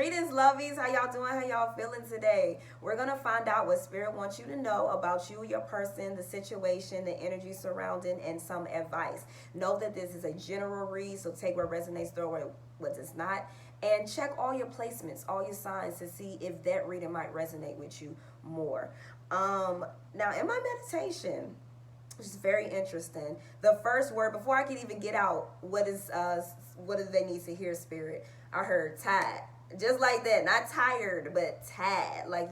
Greetings, lovies. How y'all doing? How y'all feeling today? We're going to find out what Spirit wants you to know about you, your person, the situation, the energy surrounding, and some advice. Know that this is a general read, so take what resonates, throw what does not. And check all your placements, all your signs to see if that reading might resonate with you more. Now, in my meditation, which is very interesting, the first word, before I can even get out what do they need to hear, Spirit, I heard tired. Just like that, not tired, but tired. Like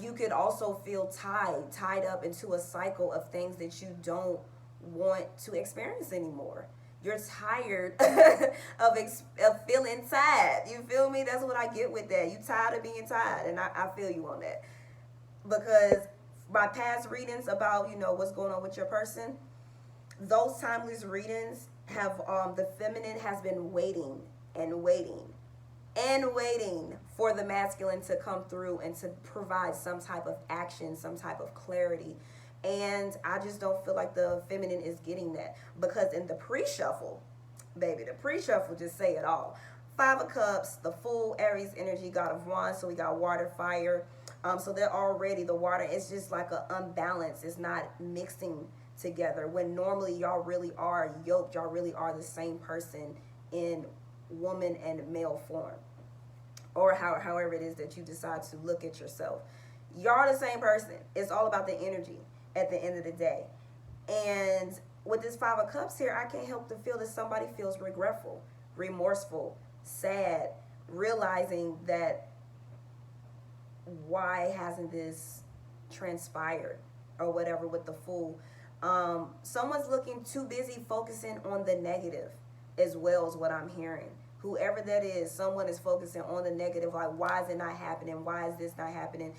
you could also feel tied up into a cycle of things that you don't want to experience anymore. You're tired of feeling tired. You feel me? That's what I get with that. You tired of being tired, and I feel you on that. Because my past readings about, what's going on with your person, those timeless readings have, the feminine has been waiting and waiting and waiting for the masculine to come through and to provide some type of action, some type of clarity. And I just don't feel like the feminine is getting that. Because in the pre-shuffle, baby, the pre-shuffle just say it all. Five of Cups, the full Aries energy, God of Wands. So we got water, fire. So they're already, the water is just like an unbalance. It's not mixing together. When normally y'all really are yoked. Y'all really are the same person in woman and male form, or however it is that you decide to look at yourself. Y'all are the same person. It's all about the energy at the end of the day. And with this Five of Cups here, I can't help to feel that somebody feels regretful, remorseful, sad, realizing that why hasn't this transpired or whatever with the Fool. Someone's looking too busy focusing on the negative as well as what I'm hearing. Whoever that is, someone is focusing on the negative, like why is it not happening? Why is this not happening?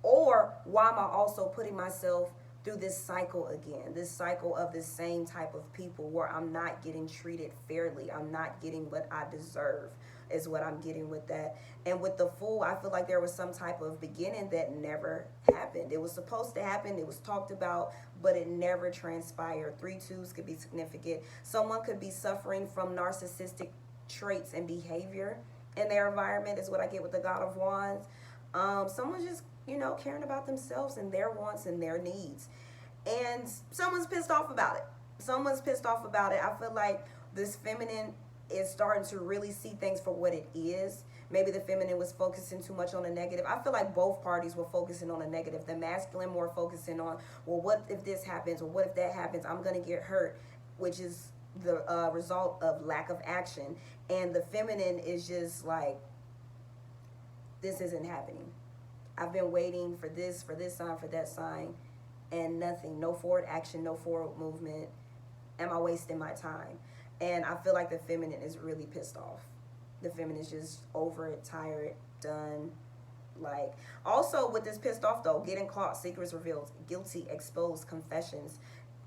Or why am I also putting myself through this cycle again? This cycle of the same type of people where I'm not getting treated fairly. I'm not getting what I deserve is what I'm getting with that. And with the Fool, I feel like there was some type of beginning that never happened. It was supposed to happen. It was talked about, but it never transpired. 3 twos could be significant. Someone could be suffering from narcissistic traits and behavior in their environment is what I get with the God of Wands. Someone's just, caring about themselves and their wants and their needs. And someone's pissed off about it. I feel like this feminine is starting to really see things for what it is. Maybe the feminine was focusing too much on the negative. I feel like both parties were focusing on the negative. The masculine more focusing on, well, what if this happens? Or what if that happens? I'm going to get hurt, which is the result of lack of action. And the feminine is just like, this isn't happening. I've been waiting for this sign, for that sign, and nothing. No forward action, no forward movement. Am I wasting my time? And I feel like the feminine is really pissed off. The feminine is just over it, tired, done. Like, also with this pissed off though, getting caught, secrets revealed, guilty, exposed, confessions,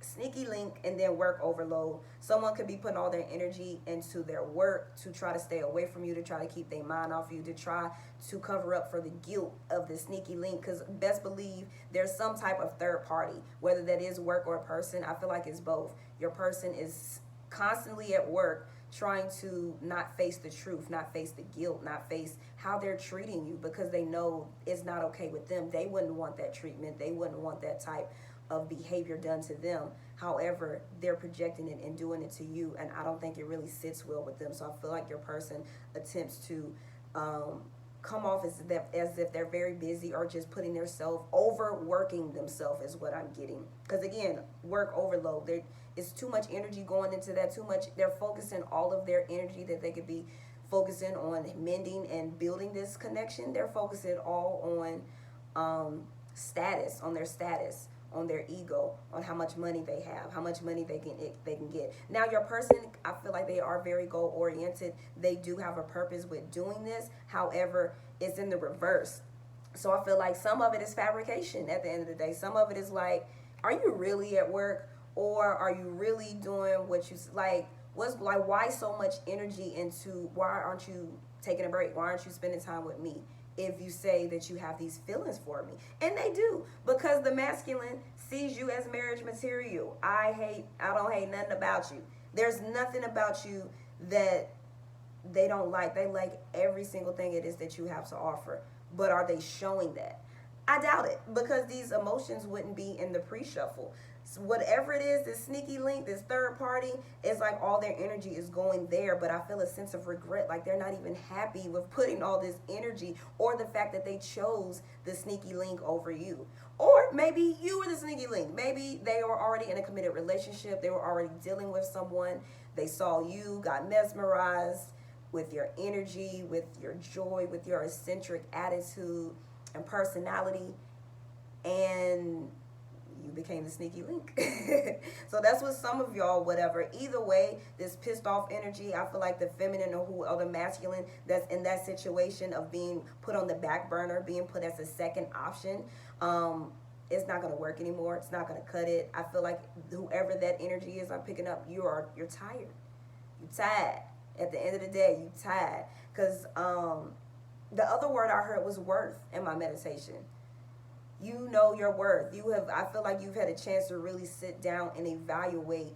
sneaky link, and then work overload. Someone could be putting all their energy into their work to try to stay away from you, to try to keep their mind off you, to try to cover up for the guilt of the sneaky link. Because best believe there's some type of third party, whether that is work or a person. I feel like it's both. Your person is constantly at work trying to not face the truth, not face the guilt, not face how they're treating you, because they know it's not okay with them. They wouldn't want that treatment. They wouldn't want that type of behavior done to them. However, they're projecting it and doing it to you, and I don't think it really sits well with them. So I feel like your person attempts to come off as if they're very busy or just putting themselves, overworking themselves is what I'm getting. Because again, work overload. It's too much energy going into that, too much. They're focusing all of their energy that they could be focusing on mending and building this connection. They're focusing all on status, on their status, on their ego, on how much money they have, how much money they can get. Now your person, I feel like they are very goal oriented. They do have a purpose with doing this. However, it's in the reverse. So I feel like some of it is fabrication at the end of the day. Some of it is like, are you really at work, or are you really doing what you like? What's like, why so much energy into, why aren't you taking a break? Why aren't you spending time with me? If you say that you have these feelings for me. And they do, because the masculine sees you as marriage material. I don't hate nothing about you. There's nothing about you that they don't like, they like every single thing it is that you have to offer. But are they showing that? I doubt it, because these emotions wouldn't be in the pre-shuffle. So whatever it is, this sneaky link, this third party, it's like all their energy is going there, but I feel a sense of regret, like they're not even happy with putting all this energy, or the fact that they chose the sneaky link over you. Or maybe you were the sneaky link. Maybe they were already in a committed relationship, they were already dealing with someone, they saw you, got mesmerized with your energy, with your joy, with your eccentric attitude and personality, and you became the sneaky link. So that's what some of y'all, whatever. Either way, this pissed off energy, I feel like the feminine or the masculine that's in that situation of being put on the back burner, being put as a second option, it's not going to work anymore. It's not going to cut it. I feel like whoever that energy is I'm picking up, you're tired. You're tired. At the end of the day, you tired. Because the other word I heard was worth in my meditation. You know your worth. I feel like you've had a chance to really sit down and evaluate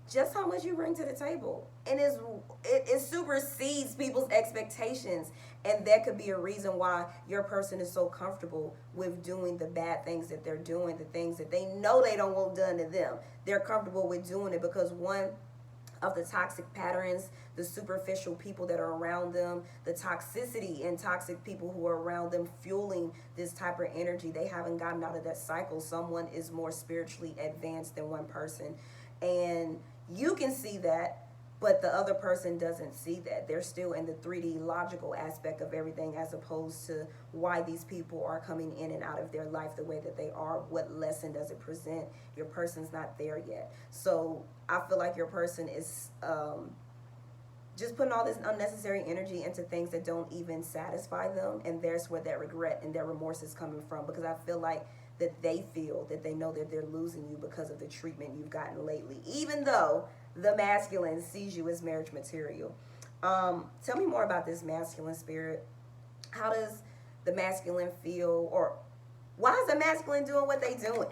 just how much you bring to the table. And it supersedes people's expectations. And that could be a reason why your person is so comfortable with doing the bad things that they're doing, the things that they know they don't want done to them. They're comfortable with doing it because, one, of the toxic patterns, the superficial people that are around them, the toxicity and toxic people who are around them fueling this type of energy. They haven't gotten out of that cycle. Someone is more spiritually advanced than one person. And you can see that, but the other person doesn't see that. They're still in the 3D logical aspect of everything, as opposed to why these people are coming in and out of their life the way that they are. What lesson does it present? Your person's not there yet. So I feel like your person is just putting all this unnecessary energy into things that don't even satisfy them. And there's where that regret and their remorse is coming from, because I feel like that they feel that they know that they're losing you because of the treatment you've gotten lately, even though the masculine sees you as marriage material. Tell me more about this masculine spirit. How does the masculine feel, or why is the masculine doing what they doing?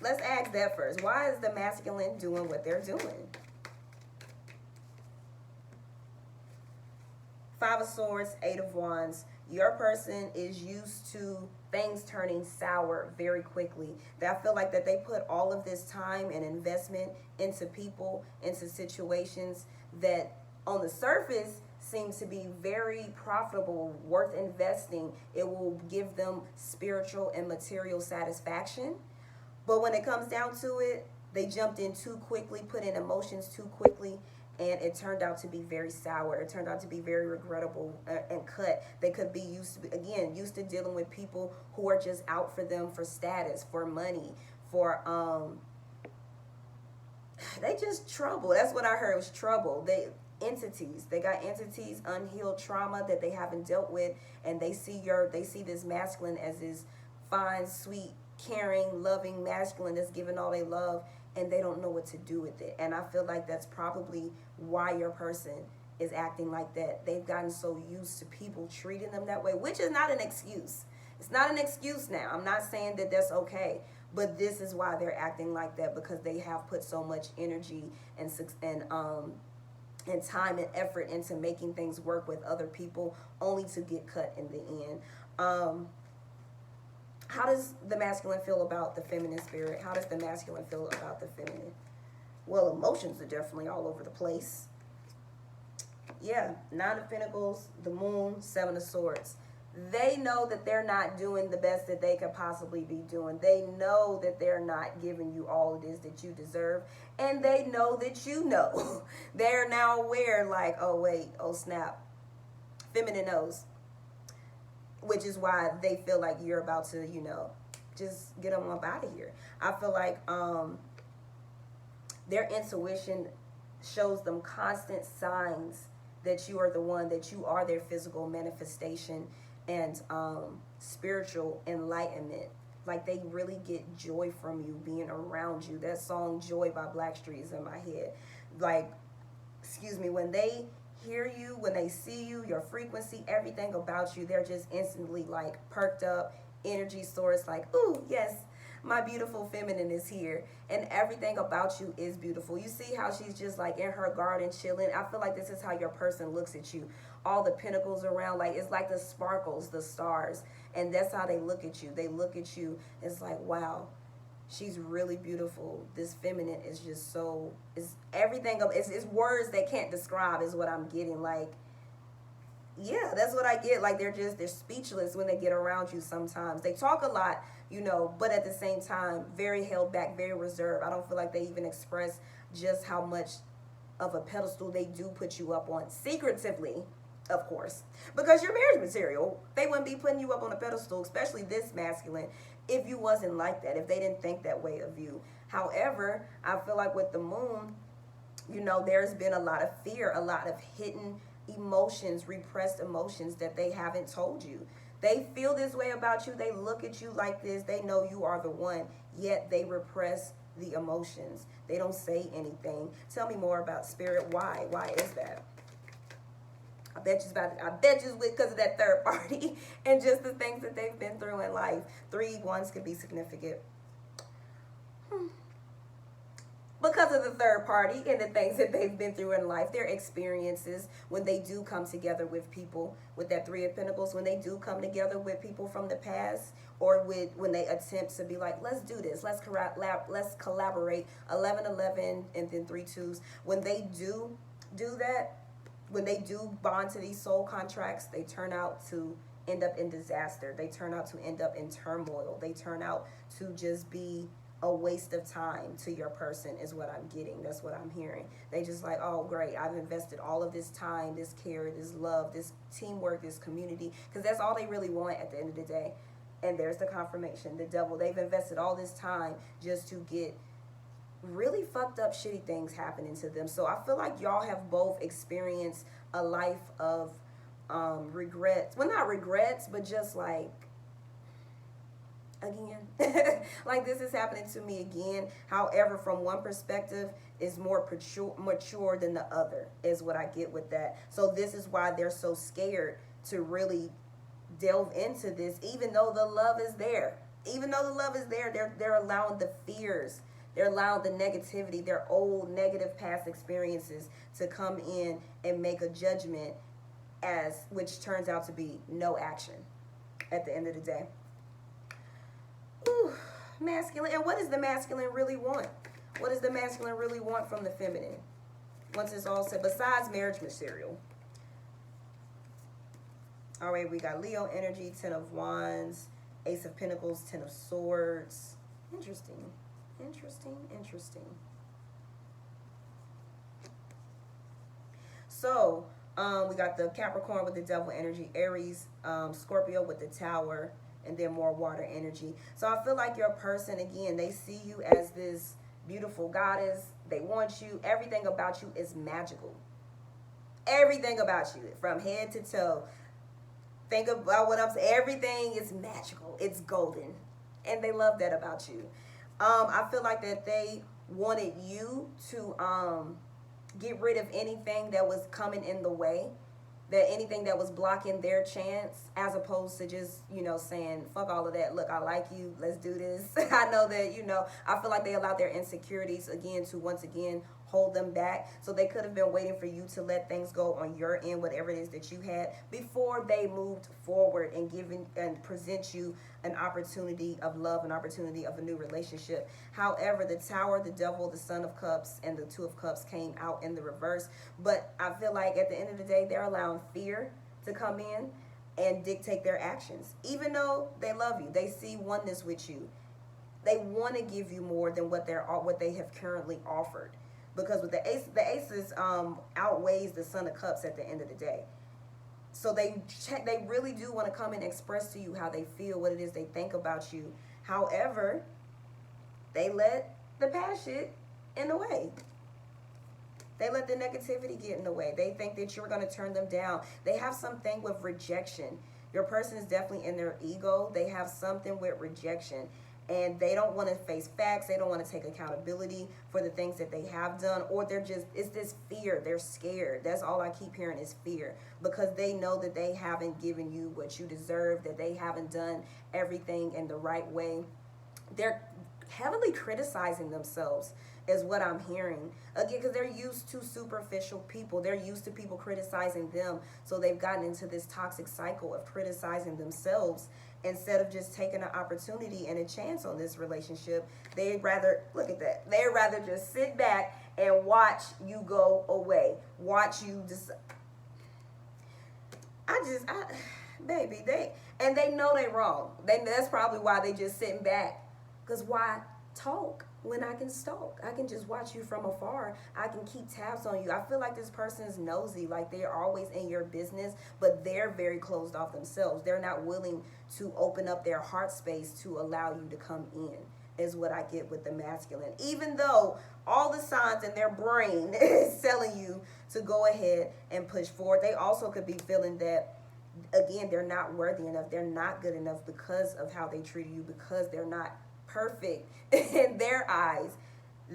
Let's ask that first. Why is the masculine doing what they're doing? Five of Swords, Eight of Wands. Your person is used to things turning sour very quickly. I feel like that they put all of this time and investment into people, into situations that on the surface seems to be very profitable, worth investing. It will give them spiritual and material satisfaction. But when it comes down to it, they jumped in too quickly, put in emotions too quickly, and it turned out to be very sour. It turned out to be very regrettable and cut. They could be used to dealing with people who are just out for them for status, for money, for they just trouble. That's what I heard, was trouble. They got entities, unhealed trauma that they haven't dealt with, and they see this masculine as this fine, sweet, caring, loving masculine that's giving all they love, and they don't know what to do with it. And I feel like that's probably why your person is acting like that. They've gotten so used to people treating them that way, which is not an excuse. It's not an excuse now. I'm not saying that that's okay, but this is why they're acting like that, because they have put so much energy and time and effort into making things work with other people, only to get cut in the end. How does the masculine feel about the feminine spirit? How does the masculine feel about the feminine? Well, emotions are definitely all over the place. Yeah, Nine of Pentacles, the Moon, Seven of Swords. They know that they're not doing the best that they could possibly be doing. They know that they're not giving you all it is that you deserve. And they know that you know. They're now aware, like, oh wait, oh snap. Feminine knows. Which is why they feel like you're about to, just get them up out of here. I feel like their intuition shows them constant signs that you are the one, that you are their physical manifestation and spiritual enlightenment. Like, they really get joy from you being around you. That song Joy by Blackstreet is in my head. Like, when they hear you, when they see you, your frequency, everything about you, they're just instantly like perked up, energy source, like, ooh, yes, My beautiful feminine is here, and everything about you is beautiful. You see how she's just like in her garden chilling. I feel like this is how your person looks at you. All the pinnacles around, like it's like the sparkles, the stars, and that's how they look at you. They look at you, it's like, wow, she's really beautiful. This feminine is just so, it's everything of, it's words they can't describe is what I'm getting. Like, yeah, that's what I get. Like, they're speechless when they get around you sometimes. They talk a lot, you know, but at the same time, very held back, very reserved. I don't feel like they even express just how much of a pedestal they do put you up on secretively, of course, because you're marriage material. They wouldn't be putting you up on a pedestal, especially this masculine, if you wasn't like that, if they didn't think that way of you. However, I feel like with the moon, you know, there's been a lot of fear, a lot of hidden emotions, repressed emotions that they haven't told you. They feel this way about you. They look at you like this. They know you are the one, yet they repress the emotions. They don't say anything. Tell me more about spirit. Why? Why is that? I bet you it's because of that third party and just the things that they've been through in life. 3 ones could be significant. Because of the third party and the things that they've been through in life, their experiences, when they do come together with people, with that 3 of Pentacles, when they do come together with people from the past, or when they attempt to be like, let's do this, let's collaborate, 11-11, and then 3 2s. When they do that, when they do bond to these soul contracts, they turn out to end up in disaster. They turn out to end up in turmoil. They turn out to just be a waste of time to your person is what I'm getting. That's what I'm hearing. They just like, oh, great, I've invested all of this time, this care, this love, this teamwork, this community, because that's all they really want at the end of the day. And there's the confirmation. The devil, they've invested all this time just to get really fucked up, shitty things happening to them. So I feel like y'all have both experienced a life of regrets. Well, not regrets, but just like, again, like this is happening to me again. However, from one perspective, is more mature than the other, is what I get with that. So this is why they're so scared to really delve into this, even though the love is there. Even though the love is there, they're allowing the fears, they're allowing the negativity, their old negative past experiences to come in and make a judgment, which turns out to be no action at the end of the day. Ooh, masculine. And what does the masculine really want? What does the masculine really want from the feminine? Once it's all said, besides marriage material. All right, we got Leo energy, 10 of Wands, Ace of Pentacles, 10 of Swords. Interesting. So, we got the Capricorn with the Devil energy, Aries, Scorpio with the Tower, and then more water energy. So I feel like your person, again, they see you as this beautiful goddess. They want you. Everything about you is magical. Everything about you, from head to toe. Think about what I'm saying. Everything is magical. It's golden. And they love that about you. I feel like that they wanted you to get rid of anything that was coming in the way, that anything that was blocking their chance, as opposed to just, you know, saying, fuck all of that. Look, I like you. Let's do this. I know that, you know, I feel like they allowed their insecurities, again, to once again hold them back. So they could have been waiting for you to let things go on your end, whatever it is that you had, before they moved forward and present you an opportunity of love, an opportunity of a new relationship. However, the Tower, the Devil, the Son of Cups, and the Two of Cups came out in the reverse. But I feel like at the end of the day, they're allowing fear to come in and dictate their actions. Even though they love you, they see oneness with you. They want to give you more than what they have currently offered. Because with the aces outweighs the Son of Cups at the end of the day. So they really do want to come and express to you how they feel, what it is they think about you. However, they let the past shit in the way. They let the negativity get in the way. They think that you're going to turn them down. They have something with rejection. Your person is definitely in their ego. They have something with rejection. And they don't want to face facts. They don't want to take accountability for the things that they have done. Or it's this fear. They're scared. That's all I keep hearing is fear. Because they know that they haven't given you what you deserve, that they haven't done everything in the right way. heavily criticizing themselves is what I'm hearing. Again, because they're used to superficial people. They're used to people criticizing them. So they've gotten into this toxic cycle of criticizing themselves instead of just taking an opportunity and a chance on this relationship. They'd rather, look at that, they'd rather just sit back and watch you go away. Watch you just, baby, they know they wrong. That's probably why they just sitting back. Because why talk when I can stalk? I can just watch you from afar. I can keep tabs on you. I feel like this person's nosy, like they're always in your business, but they're very closed off themselves. They're not willing to open up their heart space to allow you to come in, is what I get with the masculine. Even though all the signs in their brain is telling you to go ahead and push forward, they also could be feeling that, again, they're not worthy enough. They're not good enough because of how they treat you, because they're not perfect in their eyes.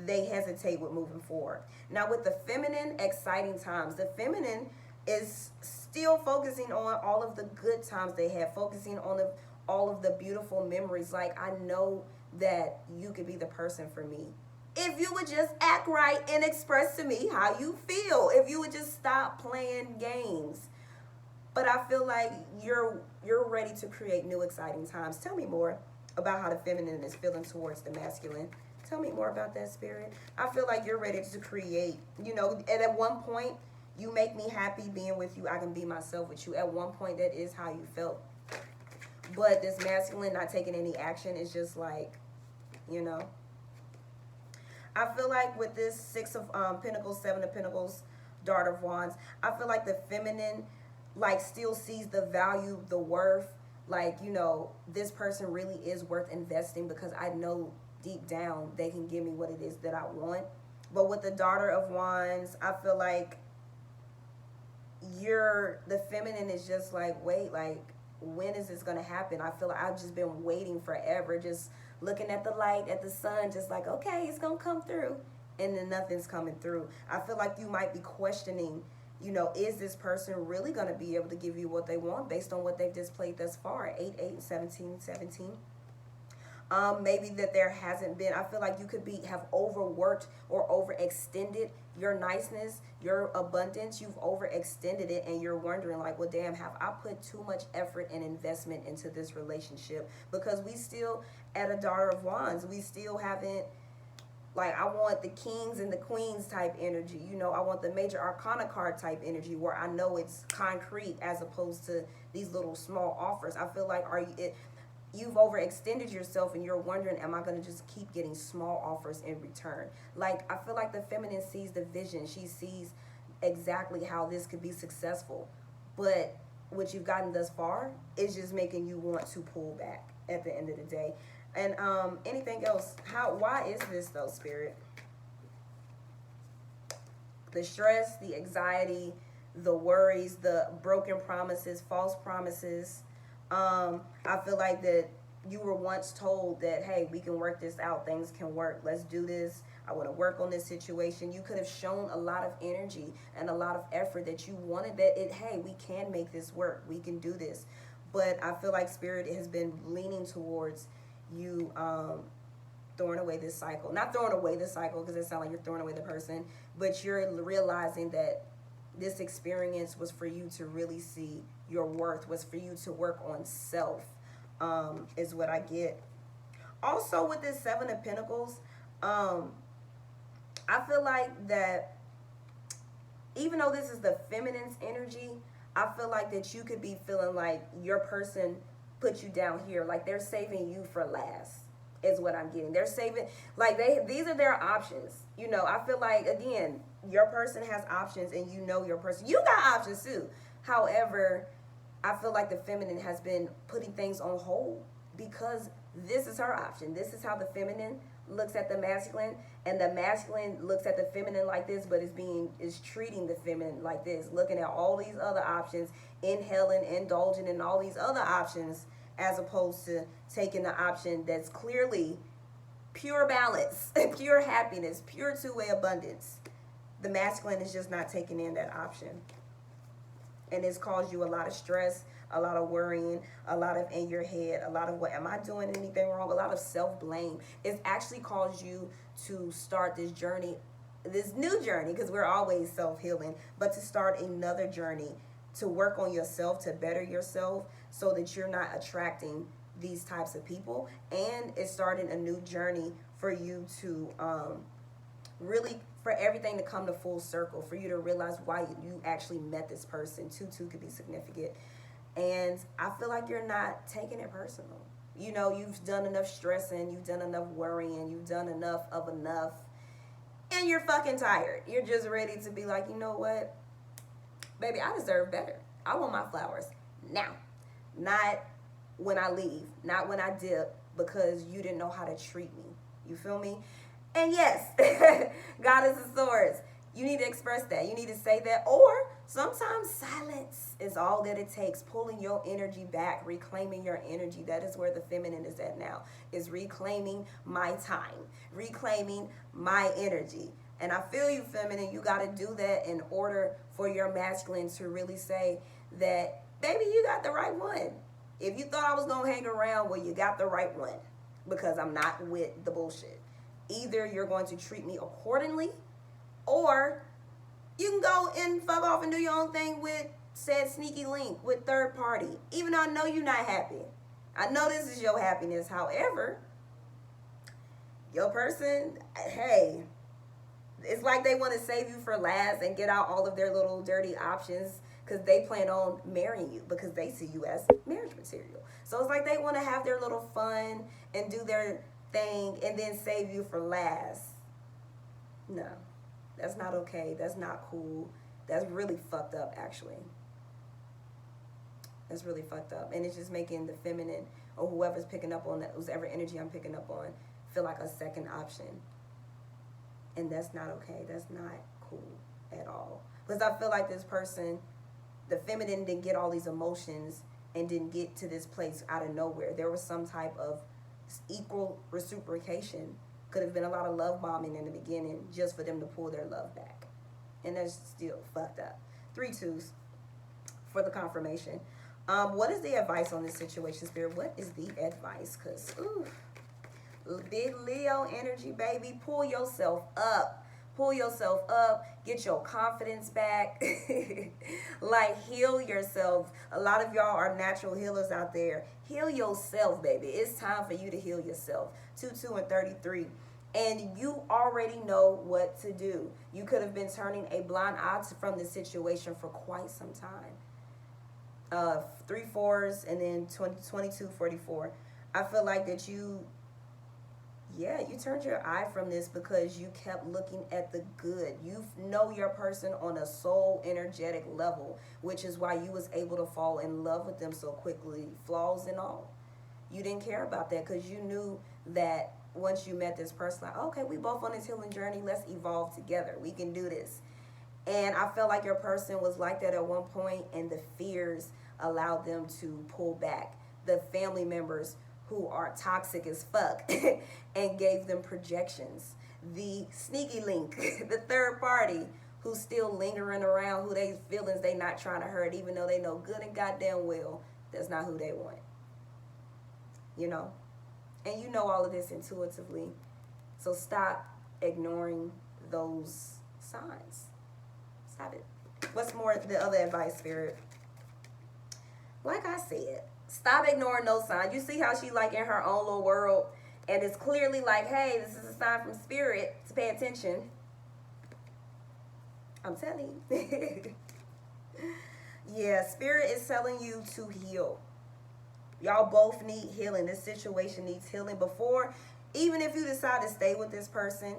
They hesitate with moving forward. Now with the feminine, exciting times. The feminine is still focusing on all of the good times they have, focusing on all of the beautiful memories. Like, I know that you could be the person for me if you would just act right and express to me how you feel, if you would just stop playing games. But I feel like you're ready to create new exciting times. Tell me more about how the feminine is feeling towards the masculine. Tell me more about that, Spirit. I feel like you're ready to create, and at one point, you make me happy being with you. I can be myself with you. At one point, that is how you felt. But this masculine not taking any action is just like, I feel like with this 6 of Pentacles, 7 of Pentacles, Dart of Wands, I feel like the feminine, like, still sees the value, the worth. Like, this person really is worth investing, because I know deep down they can give me what it is that I want. But with the Daughter of Wands, I feel like the feminine is just like, wait, like, when is this going to happen? I feel like I've just been waiting forever, just looking at the light, at the sun, just like, okay, it's going to come through. And then nothing's coming through. I feel like you might be questioning, is this person really going to be able to give you what they want based on what they've displayed thus far? 8, 8, and 17, 17. Maybe that there hasn't been, I feel like you could have overworked or overextended your niceness, your abundance. You've overextended it, and you're wondering like, well, damn, have I put too much effort and investment into this relationship? Because we still, at a Daughter of Wands, we still haven't, like, I want the kings and the queens type energy. I want the major arcana card type energy where I know it's concrete as opposed to these little small offers. I feel like you've overextended yourself, and you're wondering, am I going to just keep getting small offers in return? Like, I feel like the feminine sees the vision. She sees exactly how this could be successful. But what you've gotten thus far is just making you want to pull back at the end of the day. And anything else? Why is this though, Spirit? The stress, the anxiety, the worries, the broken promises, false promises. I feel like that you were once told that, hey, we can work this out. Things can work. Let's do this. I want to work on this situation. You could have shown a lot of energy and a lot of effort that you wanted hey, we can make this work. We can do this. But I feel like Spirit has been leaning towards you throwing away this cycle. Not throwing away the cycle, because it sounds like you're throwing away the person, but you're realizing that this experience was for you to really see your worth, was for you to work on self, is what I get. Also with this 7 of Pentacles, I feel like that even though this is the feminine's energy, I feel like that you could be feeling like your person put you down here, like they're saving you for last, is what I'm getting. They're saving, like, these are their options. I feel like, again, your person has options, and your person, you got options too. However, I feel like the feminine has been putting things on hold because this is her option. This is how the feminine looks at the masculine, and the masculine looks at the feminine like this, but is treating the feminine like this, looking at all these other options, inhaling, indulging in all these other options, as opposed to taking the option that's clearly pure balance, pure happiness, pure two-way abundance. The masculine is just not taking in that option. And it's caused you a lot of stress, a lot of worrying, a lot of in your head, a lot of what am I doing anything wrong, a lot of self-blame. It's actually caused you to start this journey, this new journey, because we're always self-healing, but to start another journey to work on yourself, to better yourself so that you're not attracting these types of people. And it's starting a new journey for you to really, for everything to come to full circle, for you to realize why you actually met this person. 2-2 could be significant. And I feel like you're not taking it personal. You know, you've done enough stressing, you've done enough worrying, you've done enough of enough, and you're fucking tired. You're just ready to be like, you know what, baby, I deserve better. I want my flowers now, not when I leave, not when I dip, because you didn't know how to treat me. You feel me? And yes, Goddess of Swords, you need to express that. You need to say that. Or sometimes silence is all that it takes. Pulling your energy back, reclaiming your energy. That is where the feminine is at now, is reclaiming my time, reclaiming my energy. And I feel you, feminine. You got to do that in order for your masculine to really say that, baby, you got the right one. If you thought I was going to hang around, well, you got the right one, because I'm not with the bullshit. Either you're going to treat me accordingly, or you can go and fuck off and do your own thing with said sneaky link, with third party. Even though I know you're not happy. I know this is your happiness. However, your person, hey, it's like they want to save you for last and get out all of their little dirty options, because they plan on marrying you, because they see you as marriage material. So it's like they want to have their little fun and do their thing and then save you for last. No, that's not okay. That's not cool. That's really fucked up, actually. That's really fucked up. And it's just making the feminine, or whoever's picking up on that, whoever energy I'm picking up on, feel like a second option. And that's not okay. That's not cool at all. Because I feel like this person, the feminine, didn't get all these emotions and didn't get to this place out of nowhere. There was some type of equal reciprocation. Could have been a lot of love bombing in the beginning just for them to pull their love back. And that's still fucked up. 3 2s for the confirmation. What is the advice on this situation, Spirit? What is the advice? Because, ooh, big Leo energy, baby. Pull yourself up. Pull yourself up. Get your confidence back. Like, heal yourself. A lot of y'all are natural healers out there. Heal yourself, baby. It's time for you to heal yourself. 2 2 and 33. And you already know what to do. You could have been turning a blind eye from this situation for quite some time. 3 4s and then 22 44. I feel like that you turned your eye from this because you kept looking at the good. You know your person on a soul energetic level, which is why you was able to fall in love with them so quickly, flaws and all. You didn't care about that because you knew that once you met this person, like, okay, we both on this healing journey, let's evolve together. We can do this. And I felt like your person was like that at one point, and the fears allowed them to pull back. The family members who are toxic as fuck and gave them projections. The sneaky link, the third party who's still lingering around, who they feelings they not trying to hurt, even though they know good and goddamn well that's not who they want. You know? And you know all of this intuitively. So stop ignoring those signs. Stop it. What's more, the other advice, Spirit? Like I said, stop ignoring those signs. You see how she like in her own little world, and it's clearly like, hey, this is a sign from Spirit to pay attention. I'm telling you. Yeah, Spirit is telling you to heal. Y'all both need healing. This situation needs healing before, even if you decide to stay with this person.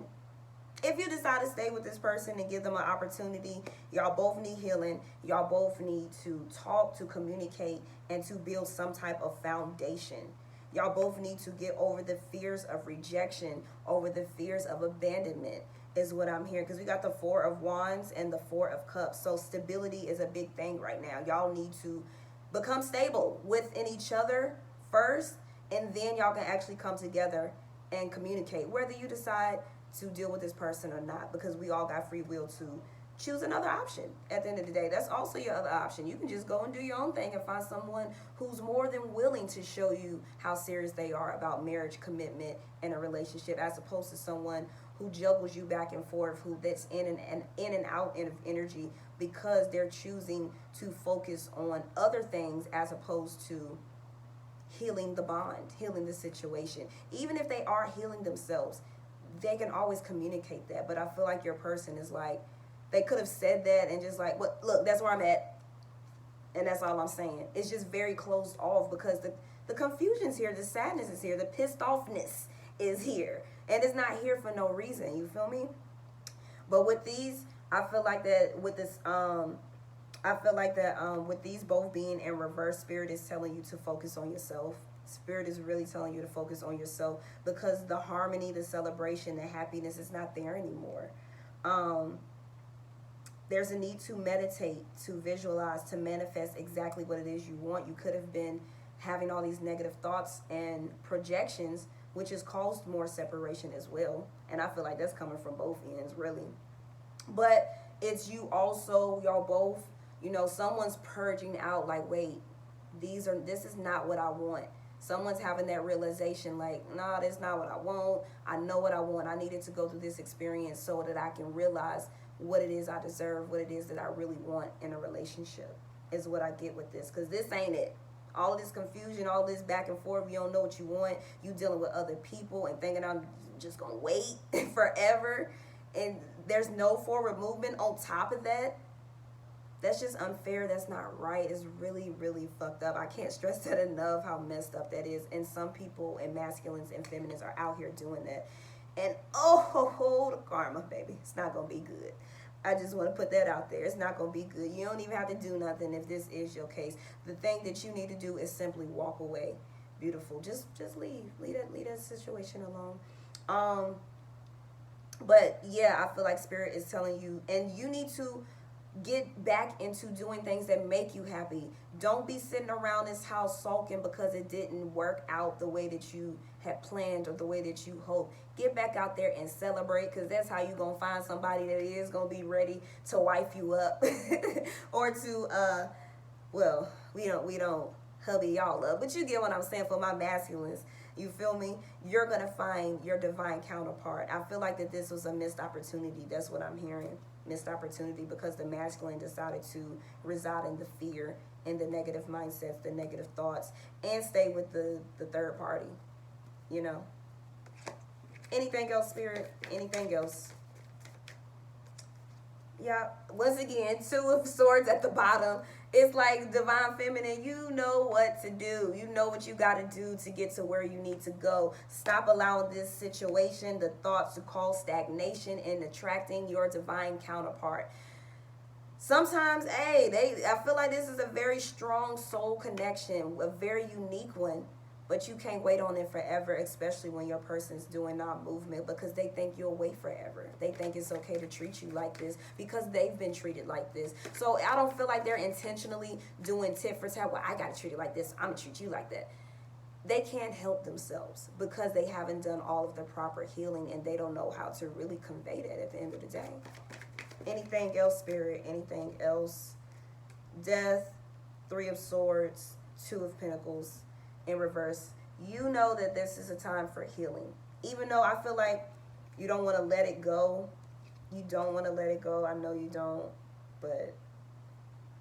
If you decide to stay with this person and give them an opportunity, y'all both need healing. Y'all both need to talk, to communicate, and to build some type of foundation. Y'all both need to get over the fears of rejection, over the fears of abandonment, is what I'm hearing. Because we got the 4 of Wands and the 4 of Cups. So stability is a big thing right now. Y'all need to become stable within each other first, and then y'all can actually come together and communicate, whether you decide to deal with this person or not, because we all got free will to choose another option at the end of the day. That's also your other option. You can just go and do your own thing and find someone who's more than willing to show you how serious they are about marriage, commitment, and a relationship, as opposed to someone who juggles you back and forth, who that's in and out of energy because they're choosing to focus on other things as opposed to healing the bond, healing the situation. Even if they are healing themselves, they can always communicate that. But I feel like your person is like, they could have said that and just like, well, look, that's where I'm at. And that's all I'm saying. It's just very closed off because the confusion's here, the sadness is here, the pissed offness is here. And it's not here for no reason, you feel me? But with these, I feel like that with this, with these both being in reverse, Spirit is telling you to focus on yourself. Spirit is really telling you to focus on yourself because the harmony, the celebration, the happiness is not there anymore. There's a need to meditate, to visualize, to manifest exactly what it is you want. You could have been having all these negative thoughts and projections, which has caused more separation as well. And I feel like that's coming from both ends, really. But it's you also, y'all both, you know, someone's purging out like, wait, this is not what I want. Someone's having that realization like, nah, that's not what I want. I know what I want. I needed to go through this experience so that I can realize what it is I deserve, what it is that I really want in a relationship, is what I get with this. Because this ain't it. All of this confusion, all this back and forth, you don't know what you want. You dealing with other people and thinking I'm just going to wait forever. And there's no forward movement on top of that. That's just unfair. That's not right. It's really, really fucked up. I can't stress that enough, how messed up that is. And some people, and masculines and feminines, are out here doing that. And the karma, baby. It's not going to be good. I just want to put that out there. It's not going to be good. You don't even have to do nothing if this is your case. The thing that you need to do is simply walk away. Beautiful. Just leave. Leave that situation alone. But yeah, I feel like Spirit is telling you, and you need to get back into doing things that make you happy. Don't be sitting around this house sulking because it didn't work out the way that you had planned or the way that you hoped. Get back out there and celebrate, because that's how you're going to find somebody that is going to be ready to wife you up or to, we don't hubby y'all up, but you get what I'm saying. For my masculines, you feel me? You're going to find your divine counterpart. I feel like that this was a missed opportunity. That's what I'm hearing. Missed opportunity, because the masculine decided to reside in the fear and the negative mindsets, the negative thoughts, and stay with the third party, you know. Anything else, Spirit? Anything else? Yeah, once again, 2 of Swords at the bottom. It's like divine feminine, you know what to do. You know what you got to do to get to where you need to go. Stop allowing this situation, the thoughts, to cause stagnation and attracting your divine counterpart. Sometimes, I feel like this is a very strong soul connection, a very unique one. But you can't wait on it forever, especially when your person's doing non-movement, because they think you'll wait forever. They think it's okay to treat you like this because they've been treated like this. So I don't feel like they're intentionally doing tit for tat. Well, I got to treat it like this. I'm going to treat you like that. They can't help themselves because they haven't done all of the proper healing, and they don't know how to really convey that at the end of the day. Anything else, Spirit? Anything else? Death, 3 of Swords, 2 of Pentacles. In reverse, you know that this is a time for healing. Even though I feel like you don't want to let it go. You don't want to let it go. I know you don't. But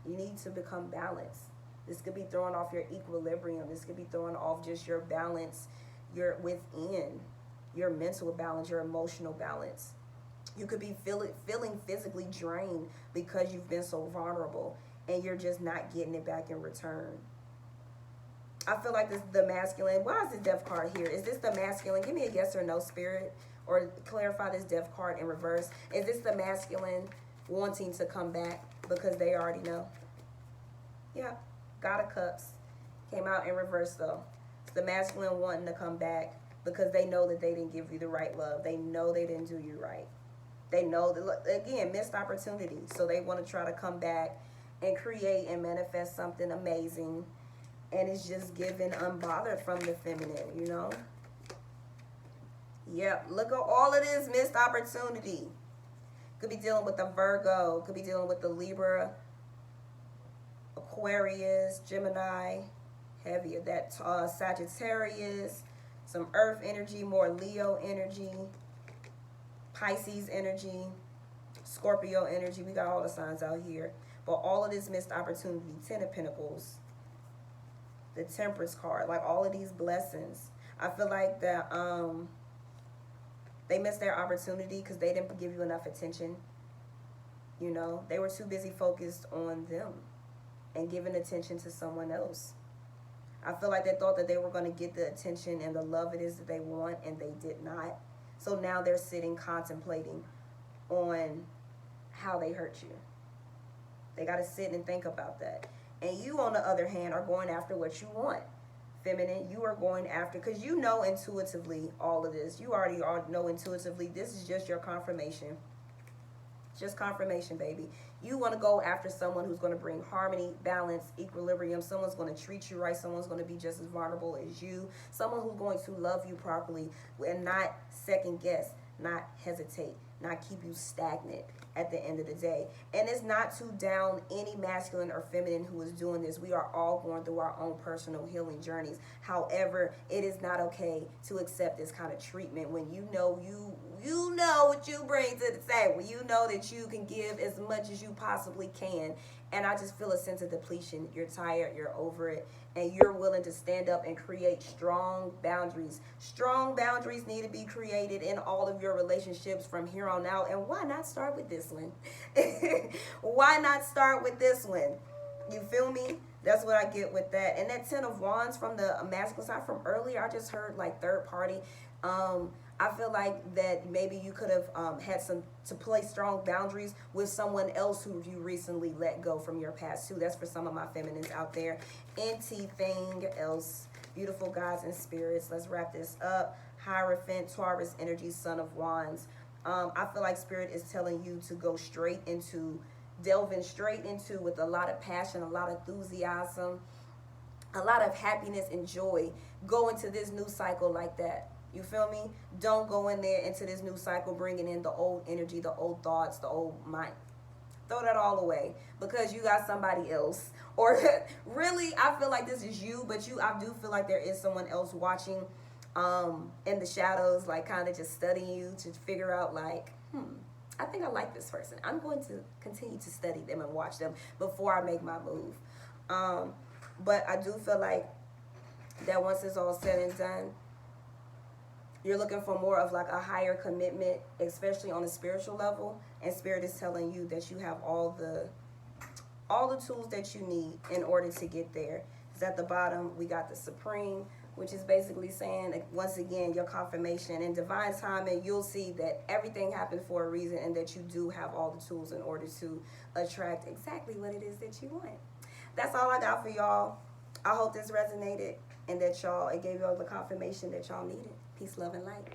you need to become balanced. This could be throwing off your equilibrium. This could be throwing off just your balance, your within, your mental balance, your emotional balance. You could be feeling physically drained because you've been so vulnerable and you're just not getting it back in return. I feel like this the masculine. Why is this death card here? Is this the masculine? Give me a yes or no, Spirit, or clarify this death card in reverse. Is this the masculine wanting to come back because they already know? Yeah, God of Cups came out in reverse though. It's the masculine wanting to come back because they know that they didn't give you the right love. They know they didn't do you right. They know that, again, missed opportunity. So they want to try to come back and create and manifest something amazing. And it's just given unbothered from the feminine, you know? Yep, look at all of this missed opportunity. Could be dealing with the Virgo. Could be dealing with the Libra, Aquarius, Gemini. Heavy of that Sagittarius. Some Earth energy, more Leo energy. Pisces energy. Scorpio energy. We got all the signs out here. But all of this missed opportunity. 10 of Pentacles. The Temperance card. Like all of these blessings. I feel like that they missed their opportunity because they didn't give you enough attention. You know, they were too busy focused on them and giving attention to someone else. I feel like they thought that they were going to get the attention and the love it is that they want, and they did not. So now they're sitting contemplating on how they hurt you. They got to sit and think about that. And you, on the other hand, are going after what you want. Feminine, you are going after, because you know intuitively all of this. You already know intuitively. This is just your confirmation. Just confirmation, baby. You want to go after someone who's going to bring harmony, balance, equilibrium. Someone's going to treat you right. Someone's going to be just as vulnerable as you. Someone who's going to love you properly and not second guess, not hesitate, not keep you stagnant at the end of the day. And it's not to down any masculine or feminine who is doing this. We are all going through our own personal healing journeys. However, it is not okay to accept this kind of treatment when you know what you bring to the table. You know that you can give as much as you possibly can. And I just feel a sense of depletion. You're tired, you're over it, and you're willing to stand up and create strong boundaries. Strong boundaries need to be created in all of your relationships from here on out. And why not start with this one? Why not start with this one? You feel me? That's what I get with that. And that 10 of Wands from the masculine side from earlier, I just heard like third party. I feel like that maybe you could have had to place strong boundaries with someone else who you recently let go from your past too. That's for some of my feminines out there. Anything else? Beautiful gods and spirits. Let's wrap this up. Hierophant, Taurus energy, Son of Wands. I feel like Spirit is telling you to go straight into, delving straight into with a lot of passion, a lot of enthusiasm, a lot of happiness and joy. Go into this new cycle like that. You feel me? Don't go in there into this new cycle bringing in the old energy, the old thoughts, the old mind. Throw that all away because you got somebody else. Or really, I feel like this is you, but I do feel like there is someone else watching in the shadows, like kind of just studying you to figure out like, I think I like this person. I'm going to continue to study them and watch them before I make my move. But I do feel like that once it's all said and done, you're looking for more of like a higher commitment, especially on a spiritual level. And Spirit is telling you that you have all the tools that you need in order to get there. Because at the bottom, we got the Supreme, which is basically saying, once again, your confirmation and divine timing. You'll see that everything happened for a reason and that you do have all the tools in order to attract exactly what it is that you want. That's all I got for y'all. I hope this resonated and that it gave y'all the confirmation that y'all needed. Peace, love, and light.